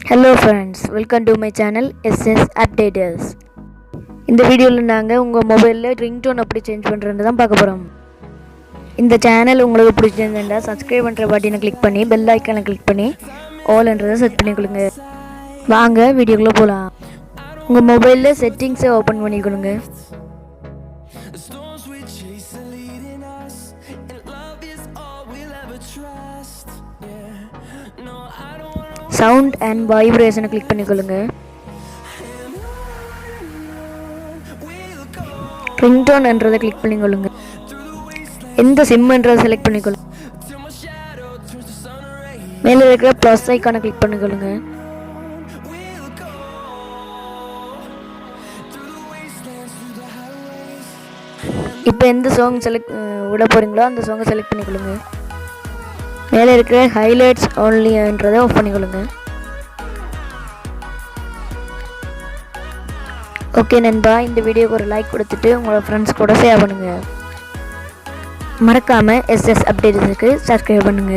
Hello friends, welcome to my channel SS Updaters. இந்த வீடியோல நாங்க உங்க மொபைல்ல ringtone எப்படி சேஞ்ச் பண்றதுன்னு தான் பார்க்க போறோம். இந்த சேனல் உங்களுக்கு பிடிச்சிருந்தா subscribe பண்ற பட்டனை கிளிக் பண்ணி bell ஐகானை கிளிக் பண்ணி all என்றதை செட் பண்ணிக்கொள்ளுங்க. வாங்க வீடியோக்குள்ள போலாம். உங்க மொபைல்ல செட்டிங்ஸ் ஓபன் பண்ணிக்கொள்ளுங்க. Sound and vibration click பண்ணிக்கொள்ளுங்க. ringtone என்றதை கிளிக் பண்ணிக்கொள்ளுங்க. எந்த சிம் என்றதை செலக்ட் பண்ணிக்கொள்ளுங்க. மேலே இருக்கிற ப்ளஸ் ஐகானை கிளிக் பண்ணிக்கொள்ளுங்க. இப்போ எந்த சாங் செலக்ட் விட போறீங்களோ அந்த சாங்கை செலக்ட் பண்ணிக்கொள்ளுங்க. மேலே இருக்கிற ஹைலைட்ஸ் only என்றதை ஆஃப் பண்ணிக்கொள்ளுங்க. ஓகே நண்பா, இந்த வீடியோக்கு ஒரு லைக் கொடுத்துட்டு உங்களோட ஃப்ரெண்ட்ஸ் கூட ஷேர் பண்ணுங்க. மறக்காம SS அப்டேட்ஸ்க்கு சப்ஸ்கிரைப் பண்ணுங்க.